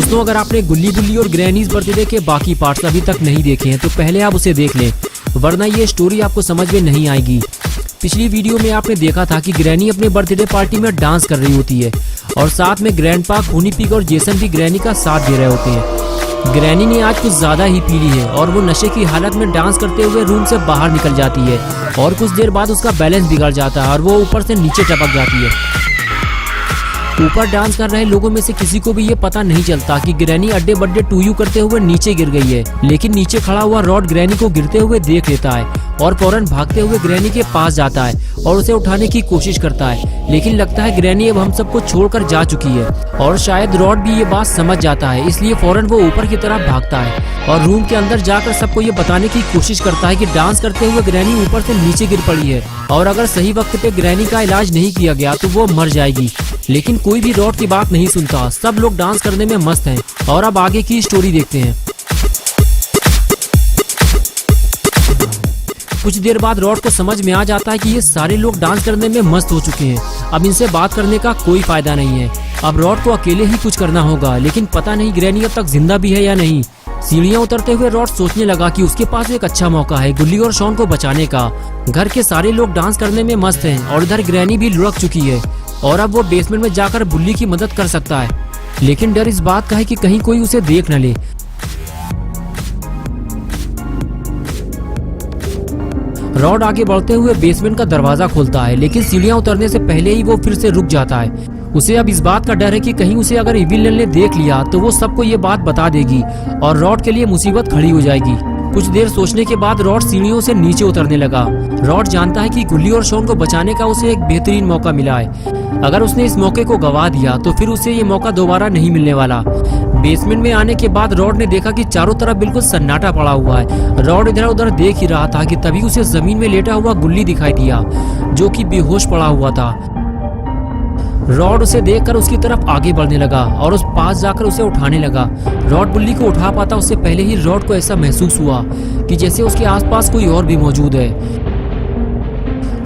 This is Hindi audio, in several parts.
दोस्तों, अगर आपने गुल्ली गुल्ली और ग्रैनीज बर्थडे के बाकी पार्ट्स अभी तक नहीं देखे हैं तो पहले आप उसे देख लें, वरना ये स्टोरी आपको समझ में नहीं आएगी। पिछली वीडियो में आपने देखा था कि ग्रैनी अपने बर्थडे पार्टी में डांस कर रही होती है और साथ में ग्रैंडपा, खूनी पिग और जेसन भी ग्रैनी का साथ दे रहे होते हैं। ग्रैनी ने आज कुछ ज्यादा ही पी ली है और वो नशे की हालत में डांस करते हुए रूम से बाहर निकल जाती है और कुछ देर बाद उसका बैलेंस बिगड़ जाता है और वो ऊपर से नीचे टपक जाती है। ऊपर डांस कर रहे लोगों में से किसी को भी ये पता नहीं चलता कि ग्रैनी अड्डे बड्डे टूयू करते हुए नीचे गिर गई है, लेकिन नीचे खड़ा हुआ रॉड ग्रैनी को गिरते हुए देख लेता है और फौरन भागते हुए ग्रैनी के पास जाता है और उसे उठाने की कोशिश करता है, लेकिन लगता है ग्रैनी अब हम सबको छोड़कर जा चुकी है और शायद रॉड भी ये बात समझ जाता है, इसलिए फौरन वो ऊपर की तरफ भागता है और रूम के अंदर जाकर सबको ये बताने की कोशिश करता है कि डांस करते हुए ग्रैनी ऊपर से नीचे गिर पड़ी है और अगर सही वक्त पे ग्रैनी का इलाज नहीं किया गया तो वो मर जाएगी। लेकिन कोई भी रॉड की बात नहीं सुनता, सब लोग डांस करने में मस्त हैं और अब आगे की स्टोरी देखते हैं। कुछ देर बाद रॉड को समझ में आ जाता है कि ये सारे लोग डांस करने में मस्त हो चुके हैं, अब इनसे बात करने का कोई फायदा नहीं है। अब रॉड को अकेले ही कुछ करना होगा, लेकिन पता नहीं ग्रैनी अब तक जिंदा भी है या नहीं। सीढ़ियां उतरते हुए रॉड सोचने लगा कि उसके पास एक अच्छा मौका है गुल्ली और शॉन को बचाने का। घर के सारे लोग डांस करने में मस्त हैं और इधर ग्रैनी भी लुढ़क चुकी है और अब वो बेसमेंट में जाकर बुल्ली की मदद कर सकता है, लेकिन डर इस बात का है कि कहीं कोई उसे देख न ले। रॉड आगे बढ़ते हुए बेसमेंट का दरवाजा खोलता है, लेकिन सीढ़ियां उतरने से पहले ही वो फिर से रुक जाता है। उसे अब इस बात का डर है कि कहीं उसे अगर इविल ने देख लिया तो वो सबको ये बात बता देगी और रॉड के लिए मुसीबत खड़ी हो जाएगी। कुछ देर सोचने के बाद रॉड सीढ़ियों से नीचे उतरने लगा। रॉड जानता है कि गुल्ली और शॉन को बचाने का उसे एक बेहतरीन मौका मिला है। अगर उसने इस मौके को गवा दिया तो फिर उसे ये मौका दोबारा नहीं मिलने वाला। बेसमेंट में आने के बाद रॉड ने देखा कि चारों तरफ बिल्कुल सन्नाटा पड़ा हुआ है। रॉड इधर उधर देख ही रहा था कि तभी उसे जमीन में लेटा हुआ गुल्ली दिखाई दिया जो कि बेहोश पड़ा हुआ था। रॉड उसे देखकर उसकी तरफ आगे बढ़ने लगा और उस पास जाकर उसे उठाने लगा। रॉड गुल्ली को उठा पाता उससे पहले ही रॉड को ऐसा महसूस हुआ कि जैसे उसके आसपास कोई और भी मौजूद है।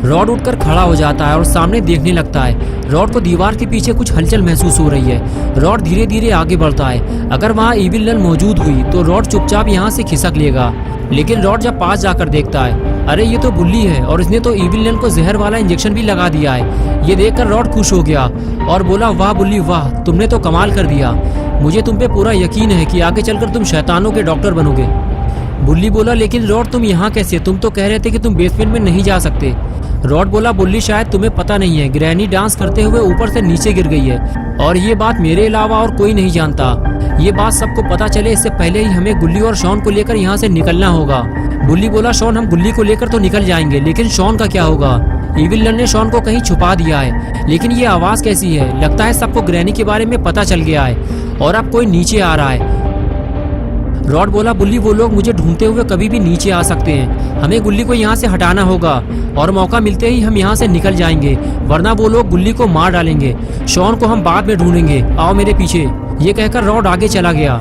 रॉड उठकर खड़ा हो जाता है और सामने देखने लगता है। रॉड को दीवार के पीछे कुछ हलचल महसूस हो रही है। रॉड धीरे धीरे आगे बढ़ता है। अगर वहाँ इविल नल मौजूद हुई तो रॉड चुपचाप यहाँ से खिसक लेगा, लेकिन रॉड जब पास जाकर देखता है, अरे ये तो बुल्ली है और इसने तो इविल नल को जहर वाला इंजेक्शन भी लगा दिया है। ये देखकर रॉड खुश हो गया और बोला, वाह बुल्ली वाह, तुमने तो कमाल कर दिया। मुझे तुम पे पूरा यकीन है कि आगे चलकर तुम शैतानों के डॉक्टर बनोगे। बुल्ली बोला, लेकिन रॉड तुम यहाँ कैसे? तुम तो कह रहे थे कि तुम बेसमेंट में नहीं जा सकते। रॉड बोला, बुल्ली शायद तुम्हें पता नहीं है, ग्रैनी डांस करते हुए ऊपर से नीचे गिर गई है और ये बात मेरे अलावा और कोई नहीं जानता। ये बात सबको पता चले इससे पहले ही हमें गुल्ली और शॉन को लेकर यहाँ से निकलना होगा। बुल्ली बोला, शॉन हम गुल्ली को लेकर तो निकल जाएंगे, लेकिन शॉन का क्या होगा? इविल नल ने शॉन को कहीं छुपा दिया है, लेकिन ये आवाज कैसी है? लगता है सबको ग्रैनी के बारे में पता चल गया है और अब कोई नीचे आ रहा है। रॉड बोला, बुल्ली वो लोग मुझे ढूंढते हुए कभी भी नीचे आ सकते हैं, हमें गुल्ली को यहाँ से हटाना होगा और मौका मिलते ही हम यहाँ से निकल जाएंगे, वरना वो लोग गुल्ली को मार डालेंगे। शॉन को हम बाद में ढूंढेंगे, आओ मेरे पीछे। ये कहकर रॉड आगे चला गया,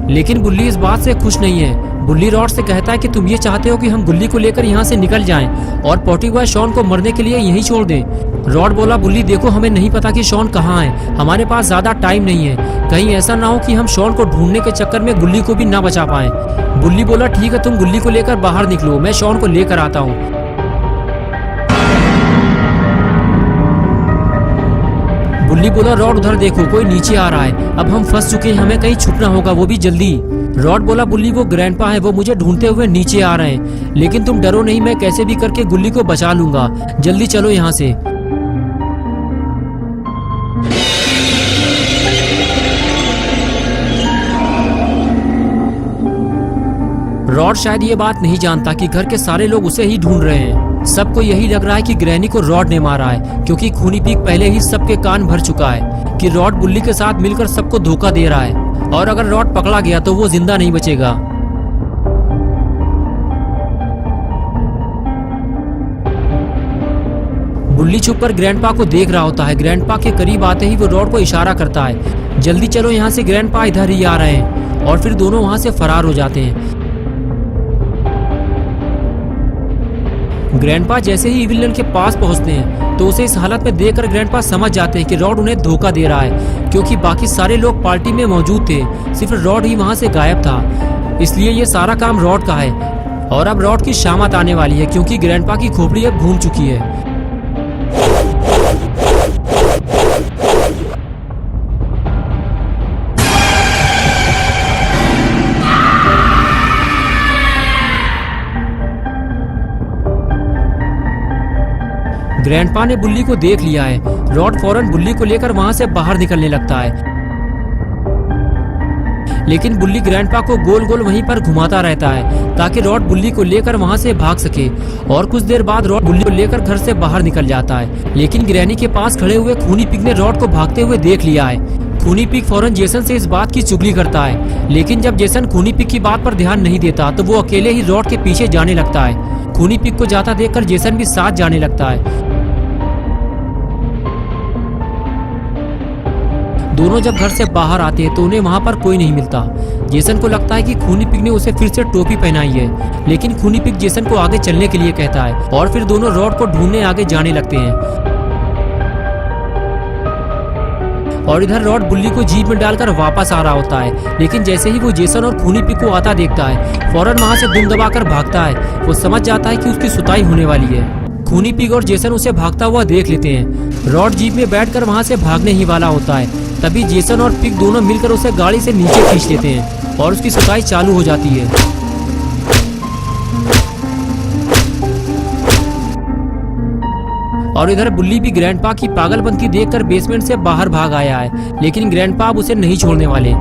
लेकिन बुल्ली इस बात से खुश नहीं है। बुल्ली रॉड से कहता है कि तुम ये चाहते हो कि हम गुल्ली को लेकर यहाँ से निकल जाएं और पॉटी बॉय शॉन को मरने के लिए यहीं छोड़ दें। रॉड बोला, बुल्ली देखो, हमें नहीं पता कि शॉन कहाँ है, हमारे पास ज्यादा टाइम नहीं है, कहीं ऐसा ना हो कि हम शॉन को ढूंढने के चक्कर में गुल्ली को भी ना बचा पाए। बुल्ली बोला, ठीक है, तुम गुल्ली को लेकर बाहर निकलो, मैं शॉन को लेकर आता हूँ। बुल्ली बोला, रॉड उधर देखो, कोई नीचे आ रहा है, अब हम फंस चुके हैं, हमें कहीं छुपना होगा, वो भी जल्दी। रॉड बोला, बुल्ली वो ग्रैंडपा है, वो मुझे ढूंढते हुए नीचे आ रहे हैं, लेकिन तुम डरो नहीं, मैं कैसे भी करके गुल्ली को बचा लूंगा, जल्दी चलो यहाँ से। रॉड शायद ये बात नहीं जानता कि घर के सारे लोग उसे ही ढूंढ रहे हैं। सबको यही लग रहा है कि ग्रैनी को रॉड ने मारा है, क्योंकि खूनी पिग पहले ही सबके कान भर चुका है कि रॉड बुल्ली के साथ मिलकर सबको धोखा दे रहा है और अगर रॉड पकड़ा गया तो वो जिंदा नहीं बचेगा। बुल्ली छुपकर ग्रैंडपा को देख रहा होता है। ग्रैंडपा के करीब आते ही वो रॉड को इशारा करता है, जल्दी चलो यहाँ से, ग्रैंडपा इधर ही आ रहे हैं, और फिर दोनों वहां से फरार हो जाते हैं। ग्रैंडपा जैसे ही इविल नन के पास पहुंचते हैं तो उसे इस हालत में देखकर ग्रैंडपा समझ जाते हैं कि रॉड उन्हें धोखा दे रहा है, क्योंकि बाकी सारे लोग पार्टी में मौजूद थे, सिर्फ रॉड ही वहां से गायब था। इसलिए ये सारा काम रॉड का है और अब रॉड की शामत आने वाली है, क्योंकि ग्रैंडपा की खोपड़ी अब घूम चुकी है। ग्रैंडपा ने बुल्ली को देख लिया है। रॉड फौरन बुल्ली को लेकर वहां से बाहर निकलने लगता है, लेकिन बुल्ली ग्रैंडपा को गोल गोल वहीं पर घुमाता रहता है ताकि रॉड बुल्ली को लेकर वहां से भाग सके। और कुछ देर बाद रॉड बुल्ली को लेकर घर से बाहर निकल जाता है, लेकिन ग्रैनी के पास खड़े हुए खूनी पिग ने रॉड को भागते हुए देख लिया है। खूनी पिग फौरन जेसन से इस बात की चुगली करता है, लेकिन जब जेसन खूनी पिग की बात पर ध्यान नहीं देता तो वो अकेले ही रॉड के पीछे जाने लगता है। खूनी पिग को जाता देखकर जेसन भी साथ जाने लगता है। दोनों जब घर से बाहर आते हैं तो उन्हें वहां पर कोई नहीं मिलता। जेसन को लगता है कि खूनी पिग ने उसे फिर से टोपी पहनाई है, लेकिन खूनी पिग जेसन को आगे चलने के लिए कहता है और फिर दोनों रॉड को ढूंढने आगे जाने लगते हैं। और इधर रॉड बुल्ली को जीप में डालकर वापस आ रहा होता है, लेकिन जैसे ही वो जेसन और खूनी पिग को आता देखता है फौरन वहां से दुम दबाकर भागता है। वो समझ जाता है कि उसकी सुताई होने वाली है। खूनी पिग और जेसन उसे भागता हुआ देख लेते हैं। रॉड जीप में बैठकर वहां से भागने ही वाला होता है, तभी जेसन और पिग दोनों मिलकर उसे गाड़ी से नीचे खींच लेते हैं और उसकी सुताई चालू हो जाती है। और इधर बुल्ली भी ग्रैंडपा की पागलपंती देखकर बेसमेंट से बाहर भाग आया है, लेकिन ग्रैंडपा अब उसे नहीं छोड़ने वाले।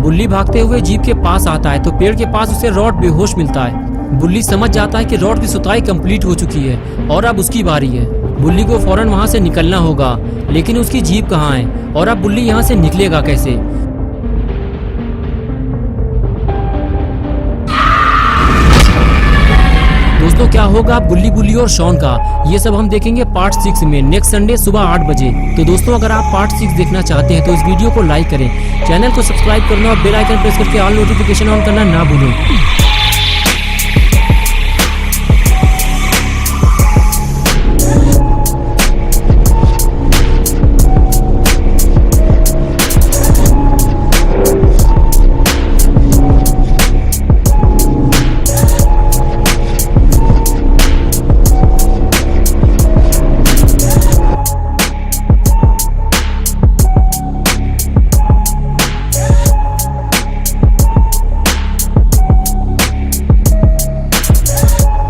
बुल्ली भागते हुए जीप के पास आता है तो पेड़ के पास उसे रॉड बेहोश मिलता है। बुल्ली समझ जाता है कि रॉड की सुताई कंप्लीट हो चुकी है और अब उसकी बारी है। बुल्ली को फौरन वहां से निकलना होगा, लेकिन उसकी जीप कहाँ है और अब बुल्ली यहाँ से निकलेगा कैसे? दोस्तों क्या होगा बुल्ली बुल्ली और शॉन का, ये सब हम देखेंगे पार्ट 6 में नेक्स्ट संडे सुबह 8 बजे। तो दोस्तों अगर आप पार्ट 6 देखना चाहते हैं तो इस वीडियो को लाइक करें, चैनल को सब्सक्राइब करना और बेल आइकन प्रेस करके ऑल नोटिफिकेशन ऑन करना ना भूलें।